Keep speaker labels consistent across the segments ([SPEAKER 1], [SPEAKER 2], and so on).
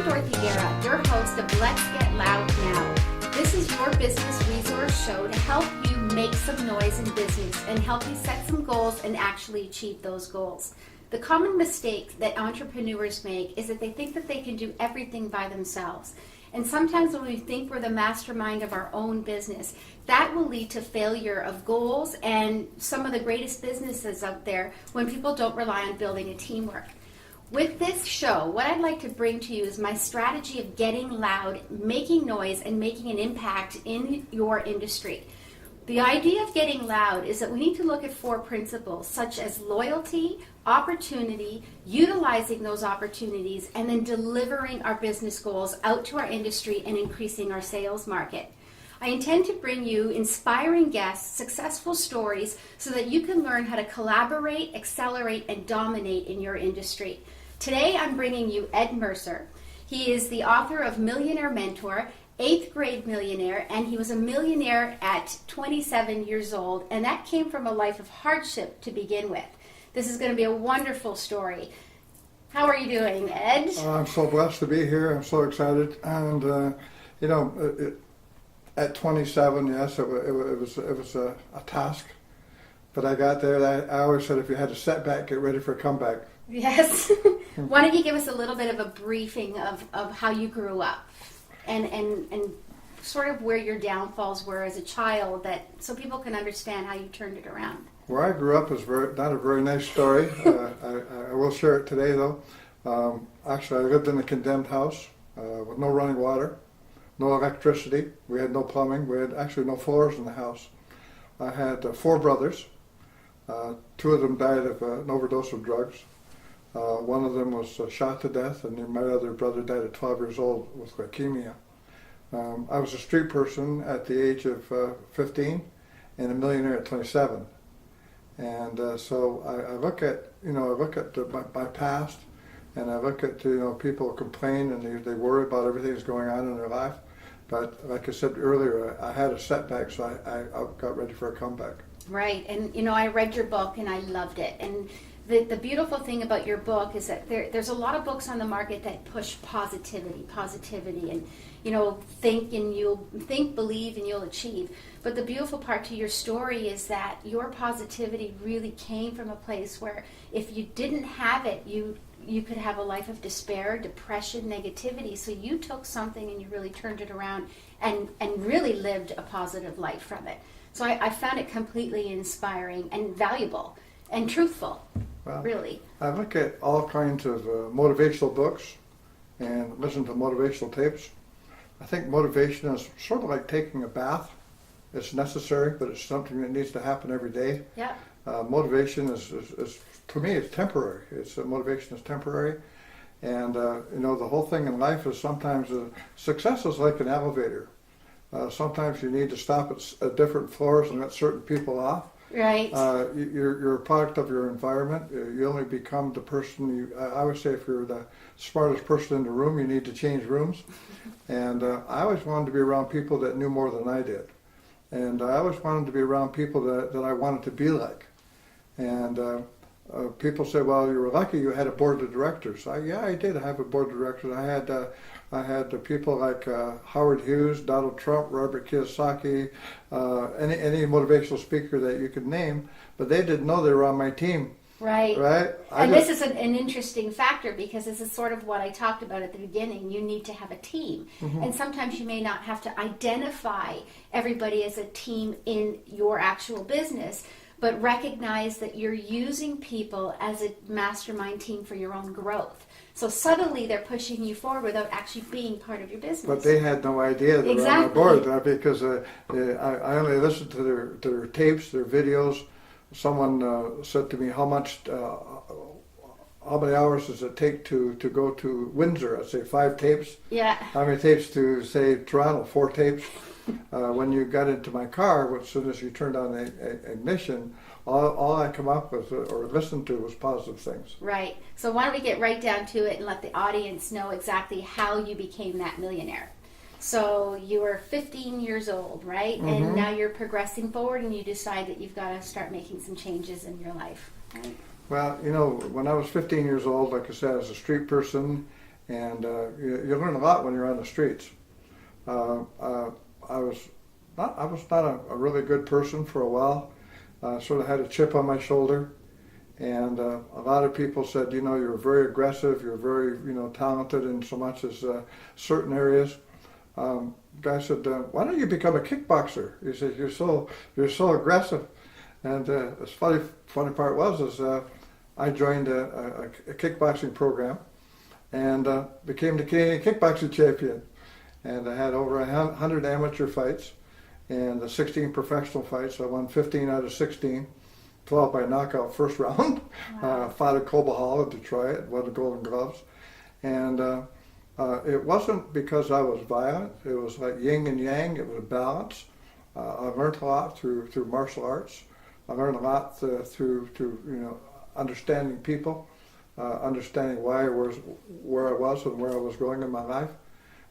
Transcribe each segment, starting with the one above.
[SPEAKER 1] Dorothy Guerra, your host of Let's Get Loud Now. This is your business resource show to help you make some noise in business and help you set some goals and actually achieve those goals. The common mistake that entrepreneurs make is that they think that they can do everything by themselves. And sometimes when we think we're the mastermind of our own business, that will lead to failure of goals and some of the greatest businesses out there when people don't rely on building a teamwork. With this show, what I'd like to bring to you is my strategy of getting loud, making noise, and making an impact in your industry. The idea of getting loud is that we need to look at 4 principles, such as loyalty, opportunity, utilizing those opportunities, and then delivering our business goals out to our industry and increasing our sales market. I intend to bring you inspiring guests, successful stories, so that you can learn how to collaborate, accelerate, and dominate in your industry. Today, I'm bringing you Ed Mercer. He is the author of Millionaire Mentor, 8th grade millionaire, and he was a millionaire at 27 years old, and that came from a life of hardship to begin with. This is going to be a wonderful story. How are you doing, Ed?
[SPEAKER 2] I'm so blessed to be here. I'm so excited. And, at 27, yes, it was a task. But I got there. I always said if you had a setback, get ready for a comeback.
[SPEAKER 1] Yes. Why don't you give us a little bit of a briefing of how you grew up and sort of where your downfalls were as a child, so people can understand how you turned it around.
[SPEAKER 2] Where I grew up is not a very nice story. I will share it today, though. Actually, I lived in a condemned house with no running water, no electricity. We had no plumbing. We had actually no floors in the house. I had 4 brothers. 2 of them died of an overdose of drugs. One of them was shot to death, and then my other brother died at 12 years old with leukemia. I was a street person at the age of 15 and a millionaire at 27. And so I look at my past, and I look at people complain and they worry about everything that's going on in their life. But like I said earlier, I had a setback, so I got ready for a comeback. Right,
[SPEAKER 1] and I read your book and I loved it. And the beautiful thing about your book is that there's a lot of books on the market that push positivity, and think, believe, and you'll achieve. But the beautiful part to your story is that your positivity really came from a place where if you didn't have it, you could have a life of despair, depression, negativity. So you took something and you really turned it around and really lived a positive life from it. So I found it completely inspiring and valuable and truthful, really.
[SPEAKER 2] I look at all kinds of motivational books and listen to motivational tapes. I think motivation is sort of like taking a bath. It's necessary, but it's something that needs to happen every day.
[SPEAKER 1] Yeah.
[SPEAKER 2] Motivation is to me, it's temporary. Motivation is temporary. And, the whole thing in life is sometimes success is like an elevator. Sometimes you need to stop at different floors and let certain people off.
[SPEAKER 1] Right.
[SPEAKER 2] You're a product of your environment. You only become the person I always say if you're the smartest person in the room, you need to change rooms. And I always wanted to be around people that knew more than I did. And I always wanted to be around people that I wanted to be like. And people say, well, you were lucky you had a board of directors. Yeah, I did have a board of directors. I had people like Howard Hughes, Donald Trump, Robert Kiyosaki, any motivational speaker that you could name, but they didn't know they were on my team.
[SPEAKER 1] Right.
[SPEAKER 2] Right.
[SPEAKER 1] This is an interesting factor because this is sort of what I talked about at the beginning. You need to have a team. Mm-hmm. And sometimes you may not have to identify everybody as a team in your actual business, but recognize that you're using people as a mastermind team for your own growth. So subtly they're pushing you forward without actually being part of your business.
[SPEAKER 2] But they had no idea they were on my board because I only listened to their tapes, their videos. Someone said to me, how many hours does it take to go to Windsor? I'd say 5 tapes.
[SPEAKER 1] Yeah.
[SPEAKER 2] How many tapes to, say, Toronto? 4 tapes. When you got into my car, as soon as you turned on the ignition, all I come up with or listened to was positive things.
[SPEAKER 1] Right. So why don't we get right down to it and let the audience know exactly how you became that millionaire. So you were 15 years old, right? Mm-hmm. And now you're progressing forward and you decide that you've got to start making some changes in your life, right?
[SPEAKER 2] Well, when I was 15 years old, like I said, I was a street person, And you learn a lot when you're on the streets. I was not a really good person for a while. Sort of had a chip on my shoulder. And a lot of people said, you're very aggressive, you're very, talented in so much as certain areas. Guy said, why don't you become a kickboxer? He said, you're so aggressive. And the funny part was I joined a kickboxing program and became the Canadian kickboxing champion. And I had over 100 amateur fights and 16 professional fights. I won 15 out of 16. 12 by knockout first round.
[SPEAKER 1] Wow.
[SPEAKER 2] Fought at Coba Hall in Detroit, won the Golden Gloves. And it wasn't because I was violent. It was like yin and yang. It was a balance. I learned a lot through martial arts. I learned a lot through understanding people, understanding why I was where I was and where I was going in my life.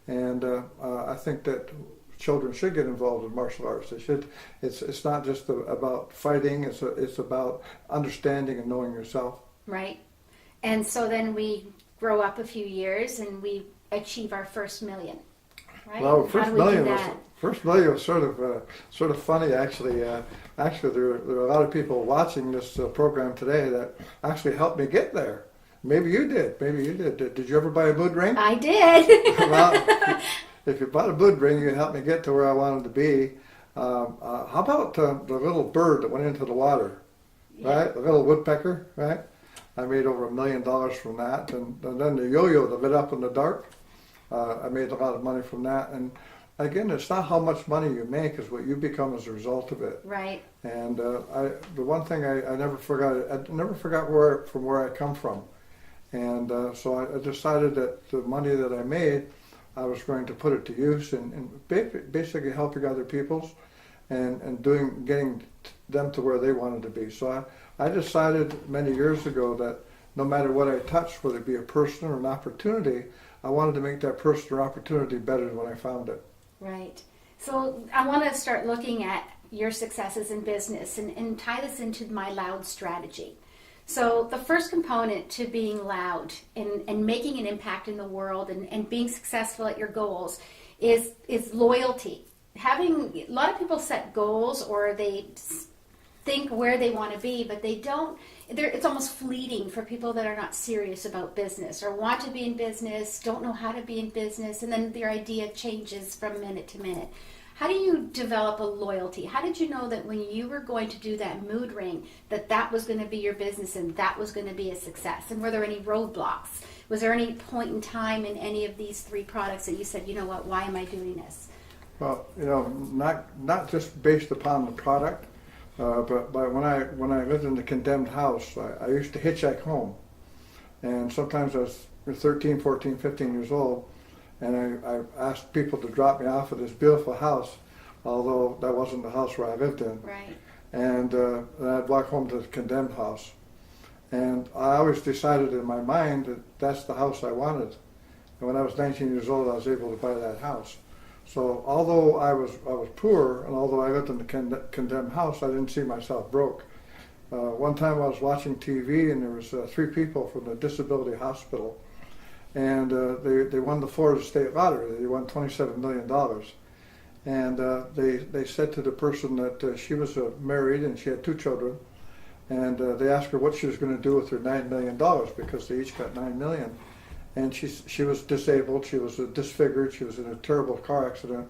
[SPEAKER 2] And I think that children should get involved in martial arts. They should. It's not just about fighting. It's about understanding and knowing yourself.
[SPEAKER 1] Right. And so then we grow up a few years and we achieve our first million. Right?
[SPEAKER 2] Well,
[SPEAKER 1] How do we do that?
[SPEAKER 2] first million was sort of funny actually. Actually, there are a lot of people watching this program today that actually helped me get there. Maybe you did. Did you ever buy a mood ring?
[SPEAKER 1] I did.
[SPEAKER 2] Well, if you bought a mood ring, you can help me get to where I wanted to be. How about the little bird that went into the water, right? The little woodpecker, right? I made over $1 million from that. And then the yo-yo that lit up in the dark, I made a lot of money from that. And again, it's not how much money you make, it's what you become as a result of it.
[SPEAKER 1] Right.
[SPEAKER 2] And the one thing I never forgot, from where I come from. And so I decided that the money that I made, I was going to put it to use and basically helping other people and getting them to where they wanted to be. So I decided many years ago that no matter what I touched, whether it be a person or an opportunity, I wanted to make that person or opportunity better than when I found it.
[SPEAKER 1] Right. So I want to start looking at your successes in business and tie this into my loud strategy. So the first component to being loud and making an impact in the world and being successful at your goals is loyalty. A lot of people set goals or they think where they want to be, but they don't. It's almost fleeting for people that are not serious about business or want to be in business, don't know how to be in business, and then their idea changes from minute to minute. How do you develop a loyalty? How did you know that when you were going to do that mood ring, that was going to be your business and that was going to be a success? And were there any roadblocks? Was there any point in time in any of these 3 products that you said, you know what, why am I doing this?
[SPEAKER 2] Well, not just based upon the product, but when I lived in the condemned house, I used to hitchhike home. And sometimes I was 13, 14, 15 years old. And I asked people to drop me off at this beautiful house, although that wasn't the house where I lived in.
[SPEAKER 1] Right.
[SPEAKER 2] And I'd walk home to the condemned house. And I always decided in my mind that that's the house I wanted. And when I was 19 years old, I was able to buy that house. So although I was poor, and although I lived in the condemned house, I didn't see myself broke. One time I was watching TV, and there was 3 people from the disability hospital. And they won the Florida State Lottery. They won $27 million. And they said to the person that she was married and she had 2 children. And they asked her what she was going to do with her $9 million because they each got $9 million. And she was disabled. She was disfigured. She was in a terrible car accident.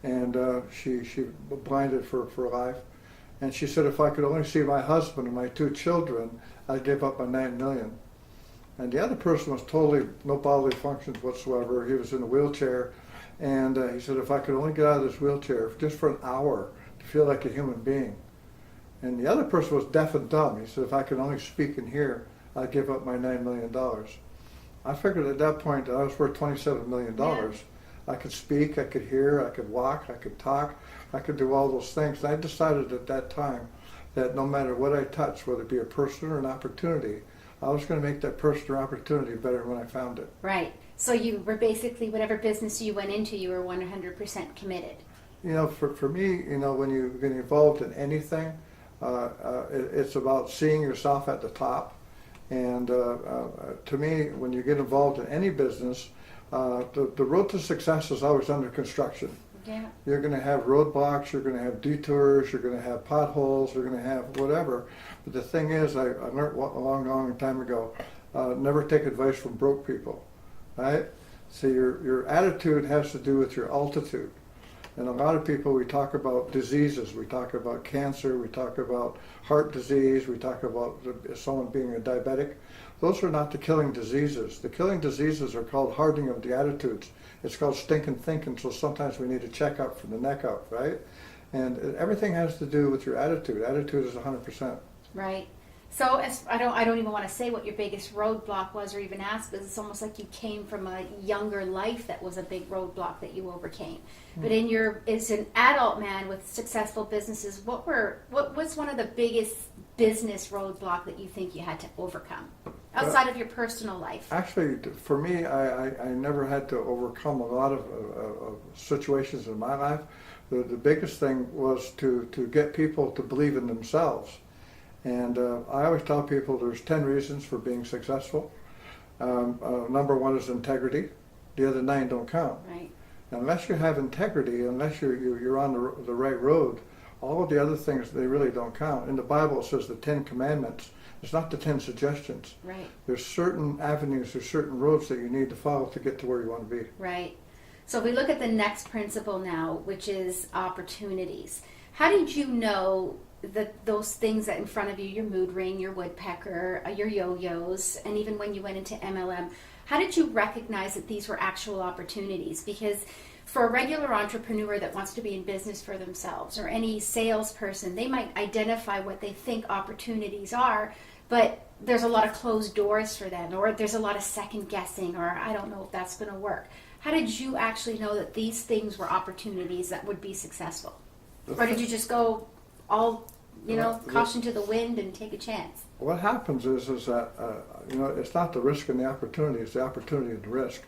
[SPEAKER 2] And she blinded for life. And she said, if I could only see my husband and my 2 children, I'd give up my $9 million. And the other person was totally no bodily functions whatsoever. He was in a wheelchair. And he said, if I could only get out of this wheelchair just for an hour to feel like a human being. And the other person was deaf and dumb. He said, if I could only speak and hear, I'd give up my $9 million. I figured at that point that I was worth $27 million. Yeah. I could speak, I could hear, I could walk, I could talk, I could do all those things. And I decided at that time that no matter what I touched, whether it be a person or an opportunity, I was going to make that person or opportunity better when I found it.
[SPEAKER 1] Right. So you were basically, whatever business you went into, you were 100% committed.
[SPEAKER 2] For me, when you get involved in anything, it's about seeing yourself at the top And to me, when you get involved in any business, the road to success is always under construction.
[SPEAKER 1] Yeah.
[SPEAKER 2] You're going to have roadblocks, you're going to have detours, you're going to have potholes, you're going to have whatever. But the thing is, I learned a long time ago, never take advice from broke people, right? So your attitude has to do with your altitude. And a lot of people, we talk about diseases, we talk about cancer, we talk about heart disease, we talk about someone being a diabetic. Those are not the killing diseases. The killing diseases are called hardening of the attitudes. It's called stinking thinking, so sometimes we need a checkup from the neck up, right? And everything has to do with your attitude. Attitude is 100%.
[SPEAKER 1] Right. So I don't even want to say what your biggest roadblock was or even ask, because it's almost like you came from a younger life that was a big roadblock that you overcame. But as an adult man with successful businesses, what was one of the biggest business roadblock that you think you had to overcome outside of your personal life?
[SPEAKER 2] Actually, for me, I never had to overcome a lot of situations in my life. The biggest thing was to get people to believe in themselves. And I always tell people there's 10 reasons for being successful. Number one is integrity. The other 9 don't count.
[SPEAKER 1] Right.
[SPEAKER 2] Unless you have integrity, unless you're on the right road, all of the other things, they really don't count. In the Bible, it says the 10 commandments. It's not the 10 suggestions.
[SPEAKER 1] Right. There's
[SPEAKER 2] certain avenues, there's certain roads that you need to follow to get to where you want to be.
[SPEAKER 1] Right. So if we look at the next principle now, which is opportunities. How did you know that those things that in front of you, your mood ring, your woodpecker, your yo-yos, and even when you went into MLM, how did you recognize that these were actual opportunities? Because for a regular entrepreneur that wants to be in business for themselves, or any salesperson, they might identify what they think opportunities are, but there's a lot of closed doors for them, or there's a lot of second guessing, or I don't know if that's going to work. How did you actually know that these things were opportunities that would be successful? Or did you just go all, caution to the wind and take a chance?
[SPEAKER 2] What happens is that, it's not the risk and the opportunity, it's the opportunity and the risk.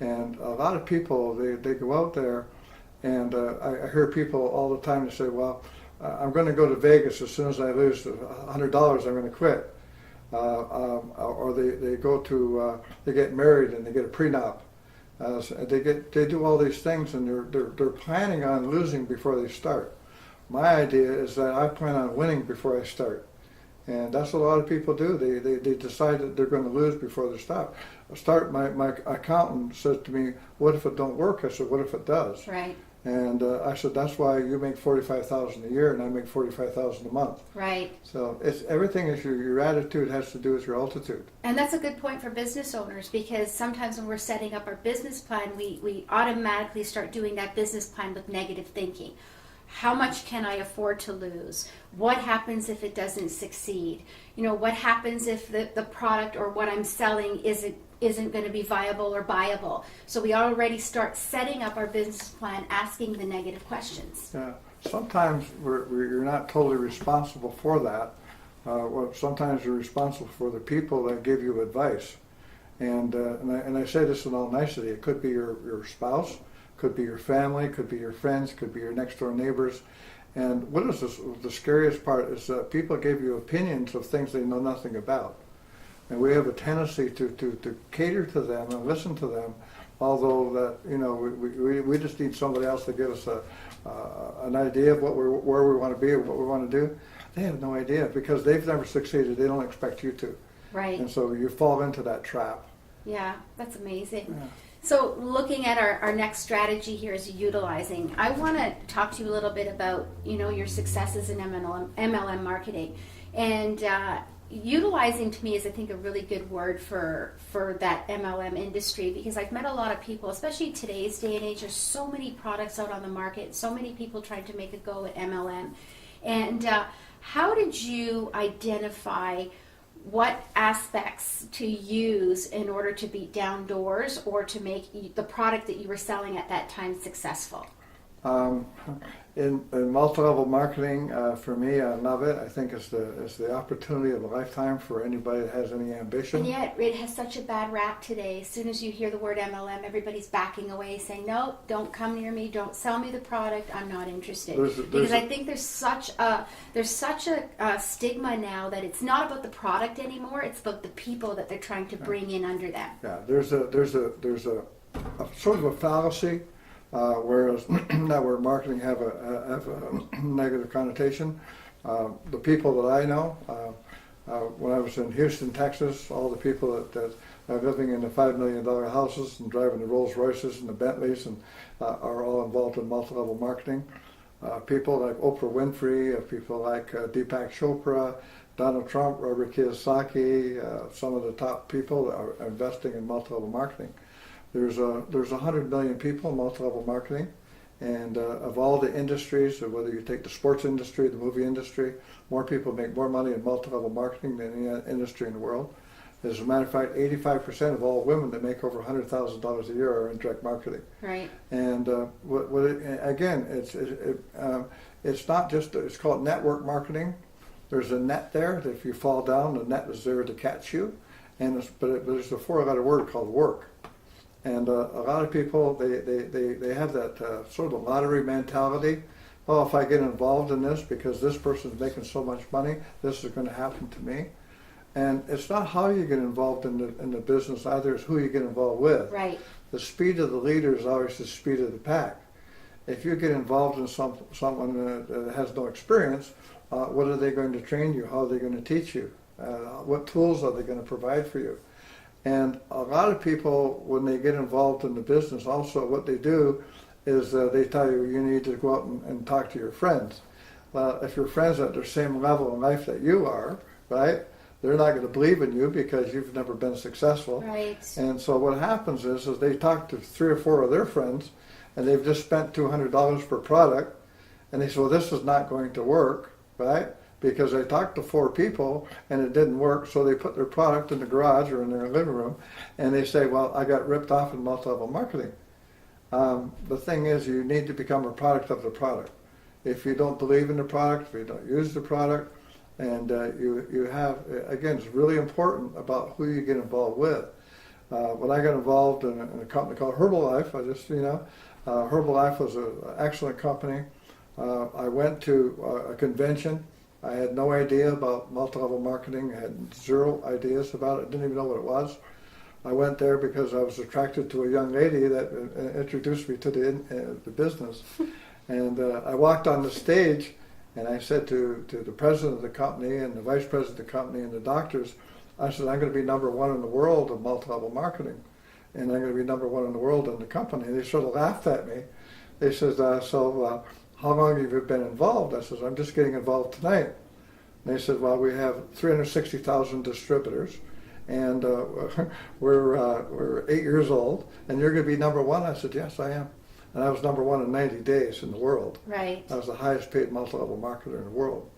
[SPEAKER 2] And a lot of people, they go out there, and I hear people all the time say, well, I'm going to go to Vegas as soon as I lose $100, I'm going to quit. Or they go to, they get married and they get a prenup. They do all these things, and they're planning on losing before they start. My idea is that I plan on winning before I start. And that's what a lot of people do. They decide that they're going to lose before they start. My accountant said to me, what if it don't work? I said, what if it does?
[SPEAKER 1] Right.
[SPEAKER 2] And I said, that's why you make $45,000 a year and I make $45,000 a month.
[SPEAKER 1] Right.
[SPEAKER 2] So everything is your attitude has to do with your altitude.
[SPEAKER 1] And that's a good point for business owners, because sometimes when we're setting up our business plan, we automatically start doing that business plan with negative thinking. How much can I afford to lose? What happens if it doesn't succeed? What happens if the product or what I'm selling isn't going to be viable or buyable? So we already start setting up our business plan, asking the negative questions.
[SPEAKER 2] Yeah. Sometimes you're not totally responsible for that. Sometimes you're responsible for the people that give you advice. And I say this in all nicety. It could be your spouse, could be your family, could be your friends, could be your next door neighbors. And what is the scariest part is that people give you opinions of things they know nothing about. And we have a tendency to cater to them and listen to them, although that we just need somebody else to give us an idea of where we want to be or what we want to do. They have no idea because they've never succeeded. They don't expect you to.
[SPEAKER 1] Right.
[SPEAKER 2] And so you fall into that trap.
[SPEAKER 1] Yeah, that's amazing.
[SPEAKER 2] Yeah.
[SPEAKER 1] So looking at our next strategy here is utilizing. I want to talk to you a little bit about, your successes in MLM marketing. And utilizing to me is, I think, a really good word for that MLM industry, because I've met a lot of people, especially today's day and age. There's so many products out on the market, so many people trying to make a go at MLM. And how did you identify what aspects to use in order to beat down doors or to make the product that you were selling at that time successful?
[SPEAKER 2] Um, in multi-level marketing, for me, I love it. I think it's the opportunity of a lifetime for anybody that has any ambition.
[SPEAKER 1] And yet, it has such a bad rap today. As soon as you hear the word MLM, everybody's backing away, saying, "No, don't come near me. Don't sell me the product. I'm not interested." Because I think there's such a stigma now that it's not about the product anymore. It's about the people that they're trying to bring in under them.
[SPEAKER 2] Yeah, there's a sort of a fallacy. Whereas that word marketing have a negative connotation. The people that I know, when I was in Houston, Texas, all the people that are living in the $5 million houses and driving the Rolls Royces and the Bentleys and are all involved in multi-level marketing. People like Oprah Winfrey, people like Deepak Chopra, Donald Trump, Robert Kiyosaki, some of the top people are investing in multi-level marketing. There's 100 million people in multi-level marketing, and of all the industries, whether you take the sports industry, the movie industry, more people make more money in multi-level marketing than any industry in the world. As a matter of fact, 85% of all women that make over $100,000 a year are in direct marketing.
[SPEAKER 1] Right.
[SPEAKER 2] And again, it's not just, it's called network marketing. There's a net there that if you fall down, the net is there to catch you. But there's a four-letter word called work. And a lot of people, they have that sort of lottery mentality. Oh, if I get involved in this because this person's making so much money, this is going to happen to me. And it's not how you get involved in the business either, it's who you get involved with.
[SPEAKER 1] Right.
[SPEAKER 2] The speed of the leader is always the speed of the pack. If you get involved in someone that has no experience, what are they going to train you? How are they going to teach you? What tools are they going to provide for you? And a lot of people, when they get involved in the business, also what they do is they tell you need to go out and talk to your friends. Well, if your friends are at the same level in life that you are, right, they're not going to believe in you because you've never been successful.
[SPEAKER 1] Right.
[SPEAKER 2] And so what happens is they talk to 3 or 4 of their friends, and they've just spent $200 per product, and they say, well, this is not going to work, right? Because they talked to 4 people and it didn't work, so they put their product in the garage or in their living room, and they say, well, I got ripped off in multi-level marketing. The thing is, you need to become a product of the product. If you don't believe in the product, if you don't use the product, and you have, again, it's really important about who you get involved with. When I got involved in a company called Herbal Life, Herbal Life was an excellent company. I went to a convention. I had no idea about multi-level marketing. I had 0 ideas about it. Didn't even know what it was. I went there because I was attracted to a young lady that introduced me to the business. And I walked on the stage, and I said to the president of the company and the vice president of the company and the doctors, I said, I'm going to be #1 in the world of multi-level marketing, and I'm going to be #1 in the world in the company. And they sort of laughed at me. They said, how long have you been involved? I said, I'm just getting involved tonight. And they said, well, we have 360,000 distributors, and we're 8 years old, and you're going to be #1? I said, yes, I am. And I was #1 in 90 days in the world.
[SPEAKER 1] Right.
[SPEAKER 2] I was the highest paid multi-level marketer in the world.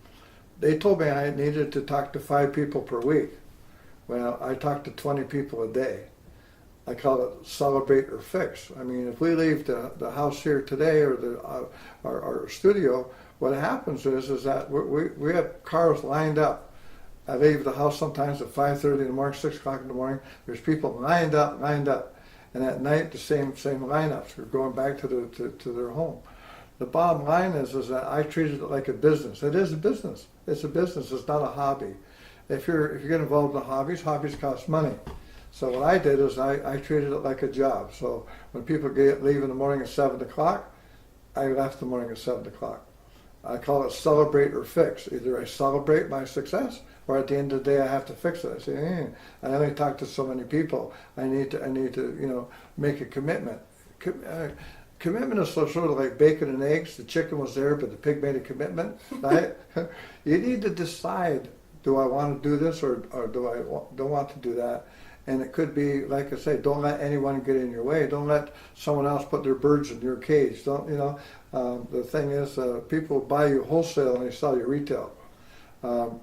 [SPEAKER 2] They told me I needed to talk to 5 people per week. Well, I talked to 20 people a day. I call it celebrate or fix. I mean, if we leave the house here today or our studio, what happens is that we have cars lined up. I leave the house sometimes at 5:30 in the morning, 6 o'clock in the morning. There's people lined up. And at night, the same lineups. We're going back to their home. The bottom line is that I treated it like a business. It is a business. It's a business. It's not a hobby. If you get involved in hobbies cost money. So what I did is I treated it like a job. So when people leave in the morning at 7 o'clock, I left in the morning at 7 o'clock. I call it celebrate or fix. Either I celebrate my success, or at the end of the day I have to fix it. I say, I only talk to so many people. I need to make a commitment. Commitment is sort of like bacon and eggs. The chicken was there, but the pig made a commitment. Right? You need to decide: do I want to do this, or do I don't want to do that? And it could be, like I say, don't let anyone get in your way. Don't let someone else put their birds in your cage. The thing is, people buy you wholesale and they sell you retail.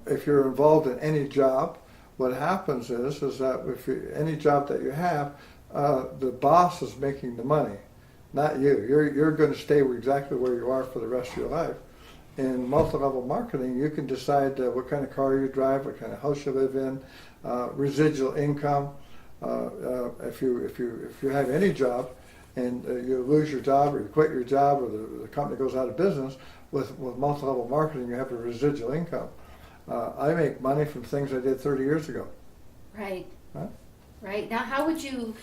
[SPEAKER 2] If you're involved in any job, what happens is that any job that you have, the boss is making the money. not you. You're going to stay exactly where you are for the rest of your life. In multi-level marketing, you can decide what kind of car you drive, what kind of house you live in, residual income. If you have any job and you lose your job or you quit your job or the company goes out of business, with multi-level marketing, you have a residual income. I make money from things I did 30 years ago.
[SPEAKER 1] Right.
[SPEAKER 2] Huh?
[SPEAKER 1] Right. Now, how would you,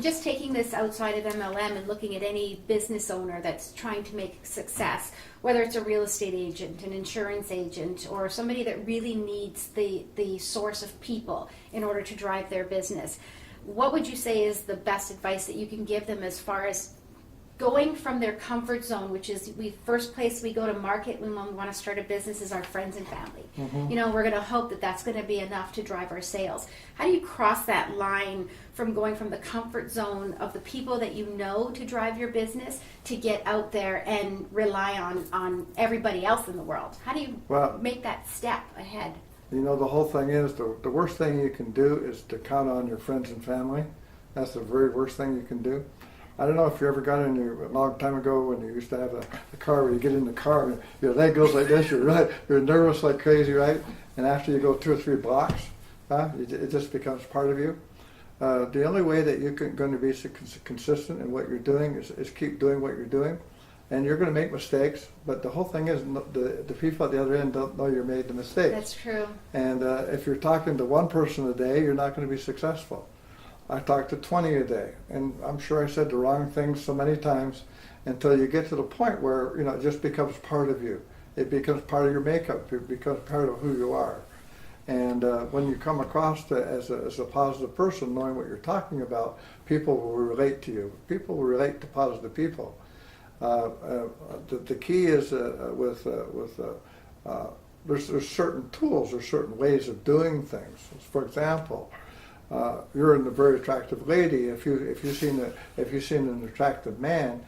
[SPEAKER 1] just taking this outside of MLM and looking at any business owner that's trying to make success, whether it's a real estate agent, an insurance agent, or somebody that really needs the source of people in order to drive their business, what would you say is the best advice that you can give them as far as going from their comfort zone, which is first place we go to market when we want to start a business is our friends and family.
[SPEAKER 2] Mm-hmm.
[SPEAKER 1] You know, we're going to hope that that's going to be enough to drive our sales. How do you cross that line from going from the comfort zone of the people that you know to drive your business to get out there and rely on everybody else in the world? How do you make that step ahead?
[SPEAKER 2] You know, the whole thing is the worst thing you can do is to count on your friends and family. That's the very worst thing you can do. I don't know if you ever got in a long time ago when you used to have a car where you get in the car and your leg goes like this, you're nervous like crazy, right? And after you go 2 or 3 blocks, it just becomes part of you. The only way that you're going to be consistent in what you're doing is keep doing what you're doing. And you're going to make mistakes, but the whole thing is the people at the other end don't know you made the mistake.
[SPEAKER 1] That's true.
[SPEAKER 2] And if you're talking to one person a day, you're not going to be successful. I talk to 20 a day, and I'm sure I said the wrong things so many times until you get to the point where it just becomes part of you. It becomes part of your makeup. It becomes part of who you are. And when you come across as a positive person, knowing what you're talking about, people will relate to you. People will relate to positive people. The key is there's certain tools or certain ways of doing things. For example, you're a very attractive lady. If you've seen an attractive man,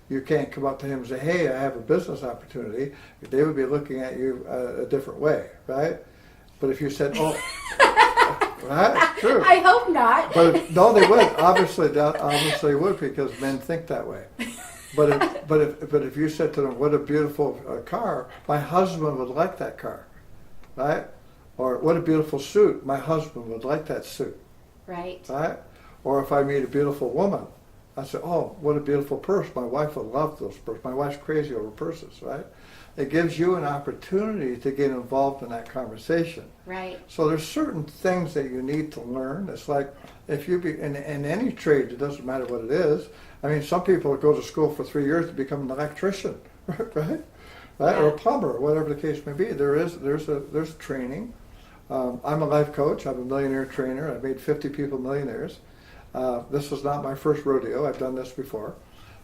[SPEAKER 2] you can't come up to him and say, "Hey, I have a business opportunity." They would be looking at you a different way, right? But if you said, "Oh," that's true.
[SPEAKER 1] I hope not.
[SPEAKER 2] But no, they would. Obviously would, because men think that way. But if you said to them, "What a beautiful car! My husband would like that car," right? Or "What a beautiful suit! My husband would like that suit."
[SPEAKER 1] Right.
[SPEAKER 2] Right? Or if I meet a beautiful woman, I say, "Oh, what a beautiful purse! My wife would love those purses. My wife's crazy over purses." Right? It gives you an opportunity to get involved in that conversation.
[SPEAKER 1] Right.
[SPEAKER 2] So there's certain things that you need to learn. It's like if you be in any trade, it doesn't matter what it is. I mean, some people go to school for 3 years to become an electrician, right?
[SPEAKER 1] Yeah.
[SPEAKER 2] Or a plumber, or whatever the case may be. There's training. I'm a life coach. I'm a millionaire trainer. I've made 50 people millionaires. This is not my first rodeo. I've done this before.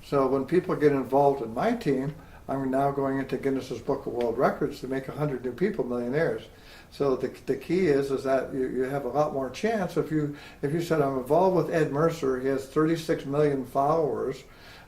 [SPEAKER 2] So when people get involved in my team, I'm now going into Guinness's Book of World Records to make 100 new people millionaires. So the key is that you have a lot more chance if you said, "I'm involved with Ed Mercer. He has 36 million followers.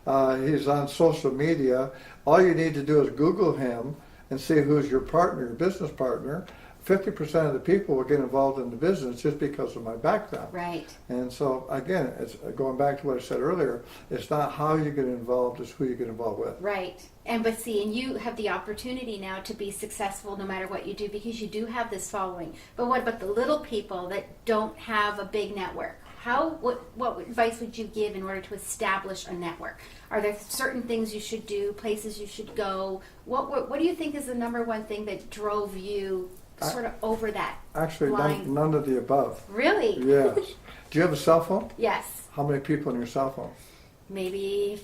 [SPEAKER 2] He's on social media. All you need to do is Google him and see who's your partner, your business partner." 50% of the people will get involved in the business just because of my background.
[SPEAKER 1] Right.
[SPEAKER 2] And so, again, it's going back to what I said earlier, it's not how you get involved, it's who you get involved with.
[SPEAKER 1] Right. And you have the opportunity now to be successful no matter what you do because you do have this following. But what about the little people that don't have a big network? What advice would you give in order to establish a network? Are there certain things you should do, places you should go? What do you think is the number one thing that drove you sort of over that line?
[SPEAKER 2] None of the above.
[SPEAKER 1] Really?
[SPEAKER 2] Yes. Do you have a cell phone?
[SPEAKER 1] Yes.
[SPEAKER 2] How many people in your cell phone?
[SPEAKER 1] Maybe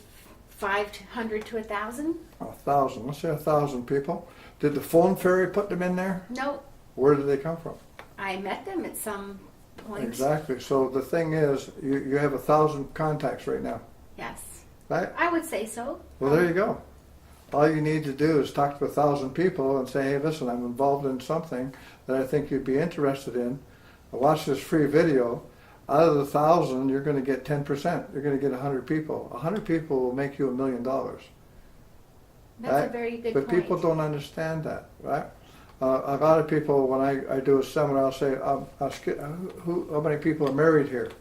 [SPEAKER 1] 500 to 1,000.
[SPEAKER 2] 1,000. Let's say 1,000 people. Did the phone fairy put them in there?
[SPEAKER 1] No.
[SPEAKER 2] Where did they come from?
[SPEAKER 1] I met them at some point.
[SPEAKER 2] Exactly. So the thing is, you have 1,000 contacts right now.
[SPEAKER 1] Yes.
[SPEAKER 2] Right?
[SPEAKER 1] I would say so.
[SPEAKER 2] Well, there you go. All you need to do is talk to 1,000 people and say, "Hey, listen, I'm involved in something that I think you'd be interested in. Watch this free video. Out of the 1,000, you're going to get 10%. You're going to get 100 people. 100 people will make you $1 million."
[SPEAKER 1] That's
[SPEAKER 2] right?
[SPEAKER 1] a very good
[SPEAKER 2] But
[SPEAKER 1] point.
[SPEAKER 2] people don't understand that, right? A lot of people, when I do a seminar, I'll say, how many people are married here?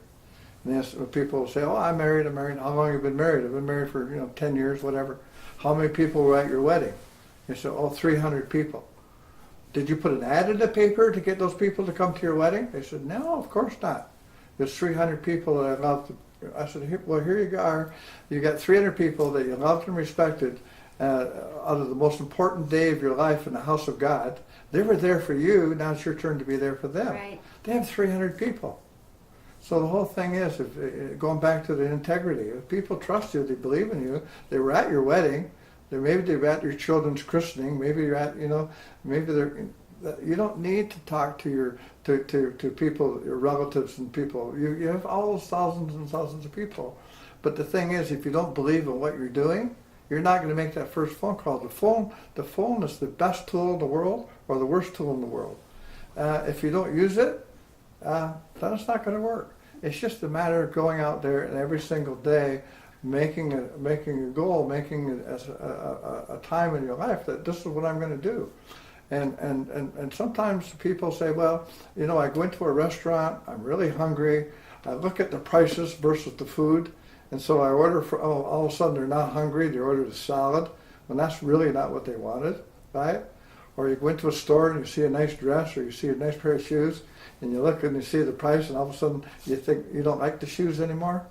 [SPEAKER 2] And then when people say, oh, I'm married. How long have you been married? I've been married for 10 years, whatever. How many people were at your wedding? They say, oh, 300 people. Did you put an ad in the paper to get those people to come to your wedding? They said, no, of course not. There's 300 people that I love. I said, here you are. You got 300 people that you loved and respected out of the most important day of your life in the house of God. They were there for you. Now it's your turn to be there for them.
[SPEAKER 1] Right.
[SPEAKER 2] They have 300 people. So the whole thing is, going back to the integrity, if people trust you, they believe in you, they were at your wedding, maybe they were at your children's christening, maybe you're at, maybe they're, you don't need to talk to your to people, your relatives and people. You have all those thousands and thousands of people. But the thing is, if you don't believe in what you're doing, you're not going to make that first phone call. The phone is the best tool in the world or the worst tool in the world. If you don't use it, then it's not going to work. It's just a matter of going out there and every single day making a goal, making it as a time in your life that this is what I'm going to do. And sometimes people say, well, I go into a restaurant, I'm really hungry, I look at the prices versus the food, and so I order all of a sudden they're not hungry, they order the salad, when that's really not what they wanted, right? Or you go into a store and you see a nice dress or you see a nice pair of shoes, and you look and you see the price, and all of a sudden you think you don't like the shoes anymore.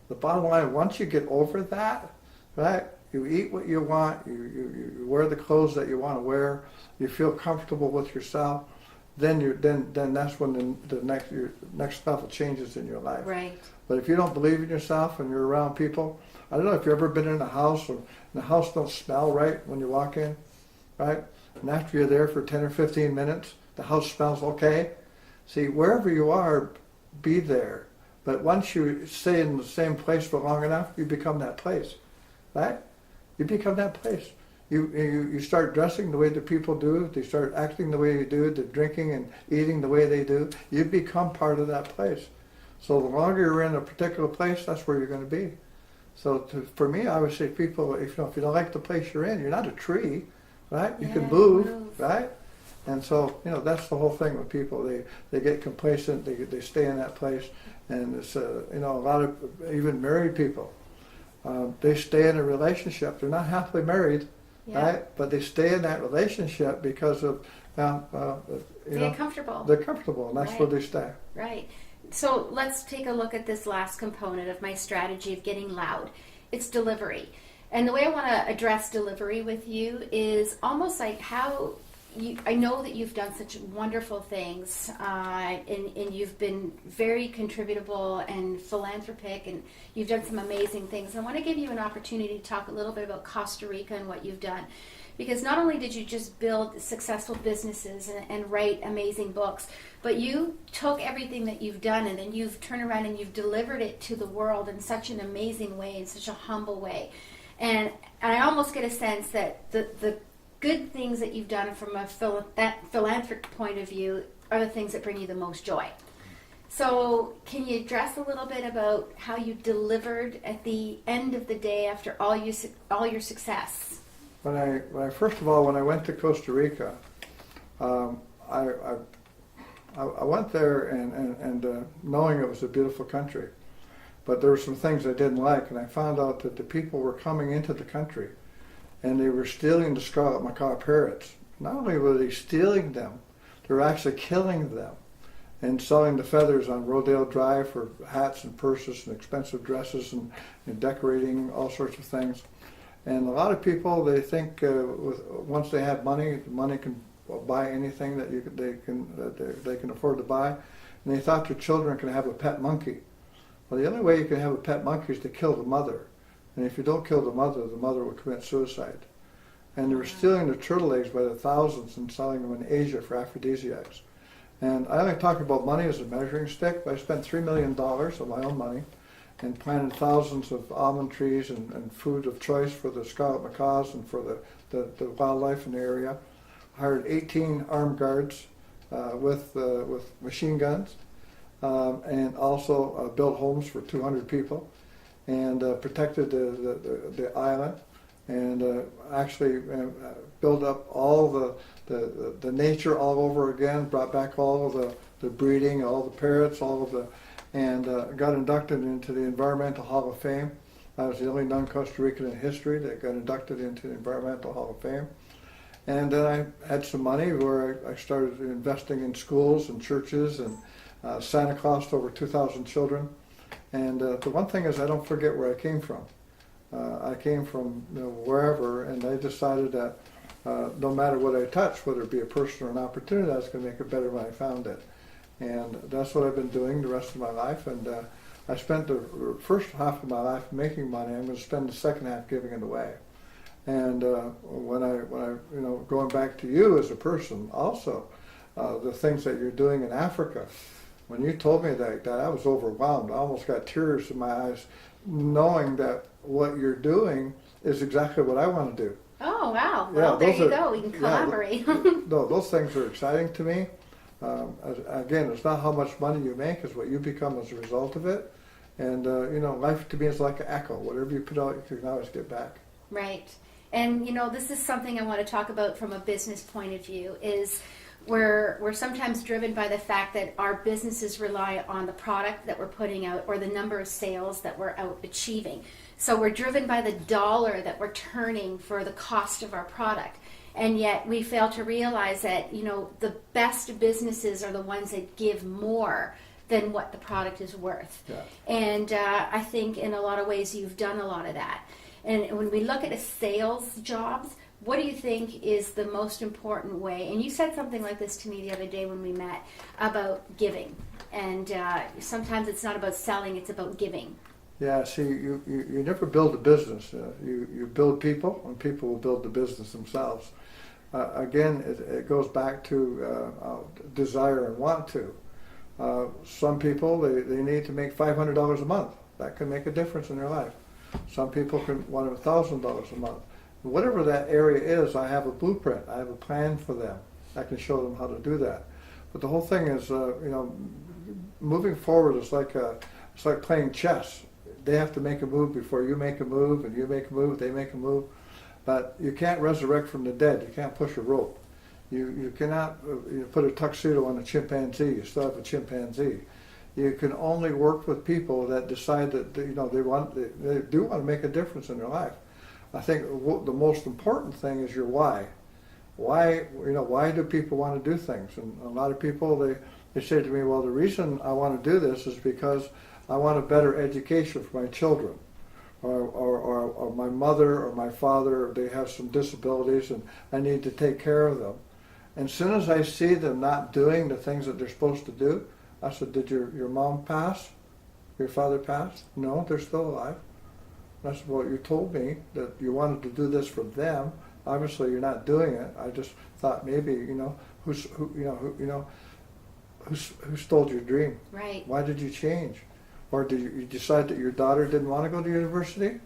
[SPEAKER 2] The bottom line, once you get over that, right, you eat what you want, you wear the clothes that you want to wear, you feel comfortable with yourself, then that's when your next level changes in your life.
[SPEAKER 1] Right.
[SPEAKER 2] But if you don't believe in yourself and you're around people, I don't know if you've ever been in a house and the house don't smell right when you walk in, right? And after you're there for 10 or 15 minutes, the house smells okay. See, wherever you are, be there. But once you stay in the same place for long enough, you become that place, right? You become that place. You start dressing the way the people do. They start acting the way you do. They're drinking and eating the way they do. You become part of that place. So the longer you're in a particular place, that's where you're going to be. So for me, I would say people, if you don't like the place you're in, you're not a tree, right? You can move, right? And so, that's the whole thing with people. They get complacent. They stay in that place. And it's, a lot of even married people, they stay in a relationship. They're not happily married, right? But they stay in that relationship because of,
[SPEAKER 1] they're comfortable.
[SPEAKER 2] They're comfortable, and that's where they stay.
[SPEAKER 1] Right. So let's take a look at this last component of my strategy of getting loud. It's delivery. And the way I want to address delivery with you is almost like how I know that you've done such wonderful things, and you've been very contributable and philanthropic, and you've done some amazing things. I want to give you an opportunity to talk a little bit about Costa Rica and what you've done. Because not only did you just build successful businesses and write amazing books, but you took everything that you've done and then you've turned around and you've delivered it to the world in such an amazing way, in such a humble way. And I almost get a sense that the good things that you've done from a philanthropic point of view are the things that bring you the most joy. So can you address a little bit about how you delivered at the end of the day after all your success?
[SPEAKER 2] When I first of all, when I went to Costa Rica, I went there and knowing it was a beautiful country, but there were some things I didn't like, and I found out that the people were coming into the country and they were stealing the scarlet macaw parrots. Not only were they stealing them, they were actually killing them and selling the feathers on Rodale Drive for hats and purses and expensive dresses and decorating all sorts of things. And a lot of people, they think once they have money, the money can buy anything that they can afford to buy. And they thought their children can have a pet monkey. Well, the only way you can have a pet monkey is to kill the mother. And if you don't kill the mother will commit suicide. And they were stealing the turtle eggs by the thousands and selling them in Asia for aphrodisiacs. And I only talk about money as a measuring stick, but I spent $3 million of my own money and planted thousands of almond trees and food of choice for the scarlet macaws and for the wildlife in the area. Hired 18 armed guards with machine guns, and also built homes for 200 people, and protected the island, and actually built up all the nature all over again, brought back all of the breeding, all the parrots, all of the and got inducted into the Environmental Hall of Fame. I was the only non-Costa Rican in history that got inducted into the Environmental Hall of Fame. And then I had some money where I started investing in schools and churches and Santa Claus to over 2,000 children. And the one thing is I don't forget where I came from. I came from wherever, and I decided that no matter what I touched, whether it be a person or an opportunity, I was going to make it better when I found it. And that's what I've been doing the rest of my life. And I spent the first half of my life making money. I'm going to spend the second half giving it away. And when I going back to you as a person, also the things that you're doing in Africa. When you told me that I was overwhelmed. I almost got tears in my eyes, knowing that what you're doing is exactly what I want to do.
[SPEAKER 1] Oh, wow. Well, there you go. We can collaborate.
[SPEAKER 2] No, those things are exciting to me. Again, it's not how much money you make, it's what you become as a result of it. And, life to me is like an echo. Whatever you put out, you can always get back.
[SPEAKER 1] Right. And, this is something I want to talk about from a business point of view, is we're sometimes driven by the fact that our businesses rely on the product that we're putting out or the number of sales that we're out achieving. So we're driven by the dollar that we're turning for the cost of our product. And yet we fail to realize that, the best businesses are the ones that give more than what the product is worth.
[SPEAKER 2] Yeah.
[SPEAKER 1] And I think in a lot of ways you've done a lot of that. And when we look at a sales jobs, what do you think is the most important way? And you said something like this to me the other day when we met about giving. And sometimes it's not about selling, it's about giving.
[SPEAKER 2] Yeah, see, you never build a business. You build people, and people will build the business themselves. Again, it goes back to desire and want to. Some people, they need to make $500 a month. That can make a difference in their life. Some people can want $1,000 a month. Whatever that area is, I have a blueprint. I have a plan for them. I can show them how to do that. But the whole thing is, moving forward is like playing chess. They have to make a move before you make a move, and you make a move, they make a move. But you can't resurrect from the dead. You can't push a rope. You cannot put a tuxedo on a chimpanzee. You still have a chimpanzee. You can only work with people that decide that they do want to make a difference in their life. I think the most important thing is your why. Why do people want to do things? And a lot of people they say to me, well, the reason I want to do this is because I want a better education for my children, or my mother or my father, they have some disabilities and I need to take care of them. And as soon as I see them not doing the things that they're supposed to do, I said, did your mom pass? Your father pass? No, they're still alive. I said, well, you told me that you wanted to do this for them. Obviously, you're not doing it. I just thought maybe, who stole your dream?
[SPEAKER 1] Right.
[SPEAKER 2] Why did you change? Or did you decide that your daughter didn't want to go to university?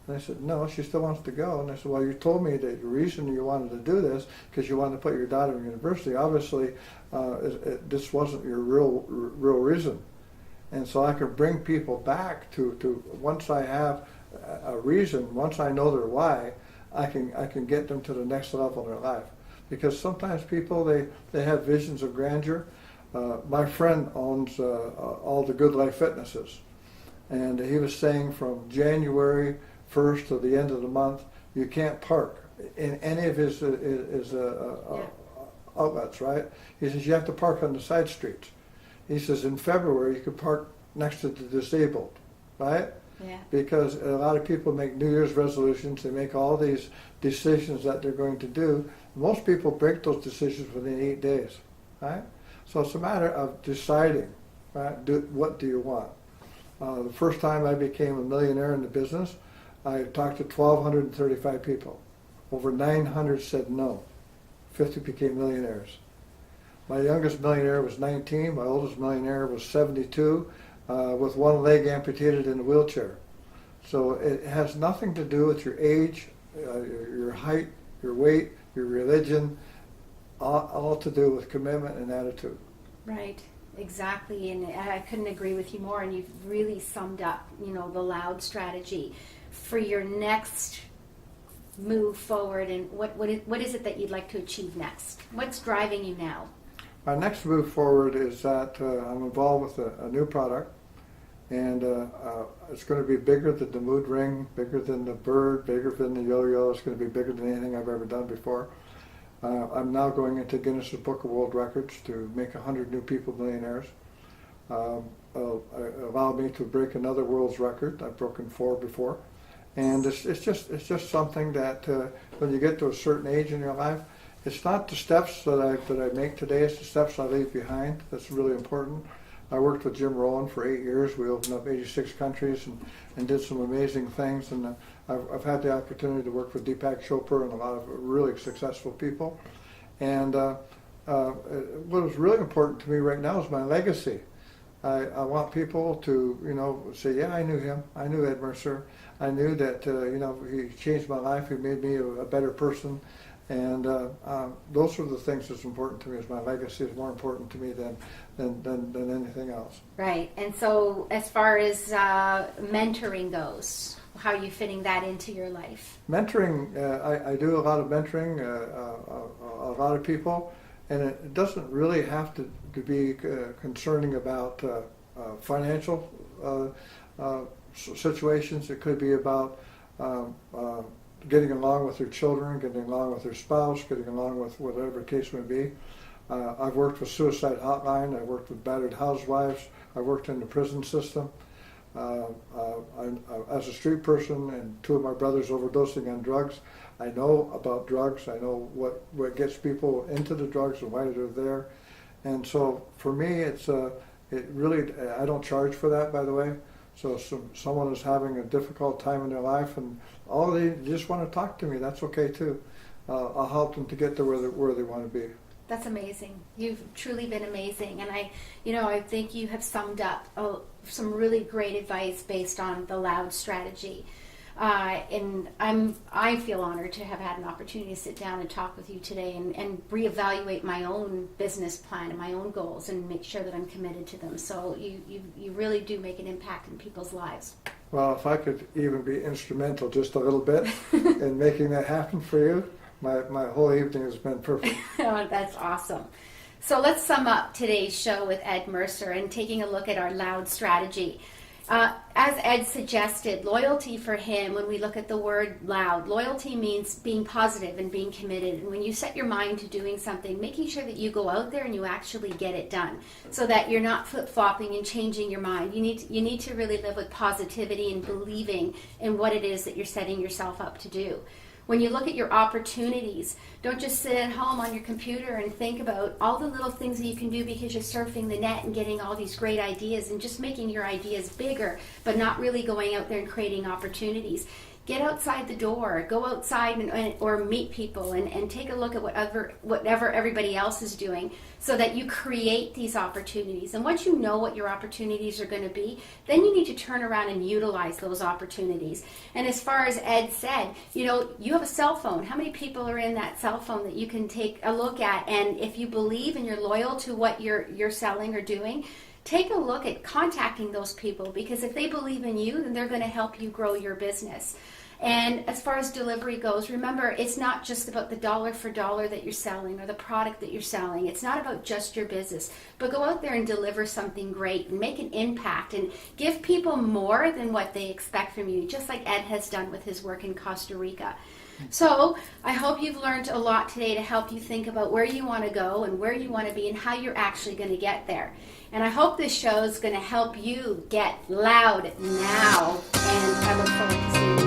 [SPEAKER 2] And I said, no, she still wants to go. And I said, well, you told me that the reason you wanted to do this because you wanted to put your daughter in university. Obviously, this wasn't your real reason. And so I can bring people back to once I have a reason, once I know their why, I can get them to the next level in their life. Because sometimes people, they have visions of grandeur. My friend owns all the Good Life Fitnesses. And he was saying from January 1st to the end of the month, you can't park in any of his outlets, right? He says you have to park on the side streets. He says in February you can park next to the disabled, right?
[SPEAKER 1] Yeah.
[SPEAKER 2] Because a lot of people make New Year's resolutions, they make all these decisions that they're going to do. Most people break those decisions within 8 days, right? So it's a matter of deciding, right? What do you want? The first time I became a millionaire in the business, I talked to 1,235 people. Over 900 said no. 50 became millionaires. My youngest millionaire was 19. My oldest millionaire was 72, with one leg amputated in a wheelchair. So it has nothing to do with your age, your height, your weight, your religion, all to do with commitment and attitude.
[SPEAKER 1] Right, exactly, and I couldn't agree with you more, and you've really summed up, the loud strategy for your next move forward, and what is it that you'd like to achieve next? What's driving you now?
[SPEAKER 2] Our next move forward is that I'm involved with a new product, and it's going to be bigger than the mood ring, bigger than the bird, bigger than the yo-yo. It's going to be bigger than anything I've ever done before. I'm now going into Guinness Book of World Records to make 100 new people millionaires. Allow me to break another world's record. I've broken 4 before, and it's just something that when you get to a certain age in your life, it's not the steps that I make today. It's the steps I leave behind. That's really important. I worked with Jim Rohn for 8 years. We opened up 86 countries and did some amazing things. And I've had the opportunity to work with Deepak Chopra and a lot of really successful people. And what is really important to me right now is my legacy. I want people to, say, yeah, I knew him. I knew Ed Mercer. I knew that, he changed my life. He made me a better person. And those are the things that's important to me. Is my legacy is more important to me than anything else.
[SPEAKER 1] Right. And so as far as mentoring goes, how are you fitting that into your life?
[SPEAKER 2] Mentoring, I do a lot of mentoring, a lot of people, and it doesn't really have to be concerning about financial situations. It could be about getting along with their children, getting along with their spouse, getting along with whatever the case may be. I've worked with Suicide Hotline. I've worked with battered housewives. I've worked in the prison system. As a street person and 2 of my brothers overdosing on drugs, I know about drugs. I know what gets people into the drugs and why they're there. And so for me, it really, I don't charge for that, by the way. So if someone is having a difficult time in their life and they just want to talk to me, that's okay too. I'll help them to get to where they want to be.
[SPEAKER 1] That's amazing. You've truly been amazing, and I think you have summed up some really great advice based on the Loud strategy. And I feel honored to have had an opportunity to sit down and talk with you today and reevaluate my own business plan and my own goals and make sure that I'm committed to them. So you really do make an impact in people's lives.
[SPEAKER 2] Well, if I could even be instrumental just a little bit in making that happen for you, my whole evening has been perfect.
[SPEAKER 1] Oh, that's awesome. So let's sum up today's show with Ed Mercer and taking a look at our Loud strategy. As Ed suggested, loyalty for him, when we look at the word loud, loyalty means being positive and being committed. And when you set your mind to doing something, making sure that you go out there and you actually get it done so that you're not flip-flopping and changing your mind. You need to really live with positivity and believing in what it is that you're setting yourself up to do. When you look at your opportunities, don't just sit at home on your computer and think about all the little things that you can do because you're surfing the net and getting all these great ideas and just making your ideas bigger, but not really going out there and creating opportunities. Get outside the door, go outside or meet people and take a look at whatever everybody else is doing so that you create these opportunities. And once you know what your opportunities are going to be, then you need to turn around and utilize those opportunities. And as far as Ed said, you have a cell phone. How many people are in that cell phone that you can take a look at? And if you believe and you're loyal to what you're selling or doing, take a look at contacting those people, because if they believe in you, then they're going to help you grow your business. And as far as delivery goes, remember, it's not just about the dollar for dollar that you're selling or the product that you're selling. It's not about just your business, but go out there and deliver something great and make an impact and give people more than what they expect from you, just like Ed has done with his work in Costa Rica. So I hope you've learned a lot today to help you think about where you want to go and where you want to be and how you're actually going to get there. And I hope this show is going to help you get loud now. And I look forward to seeing you.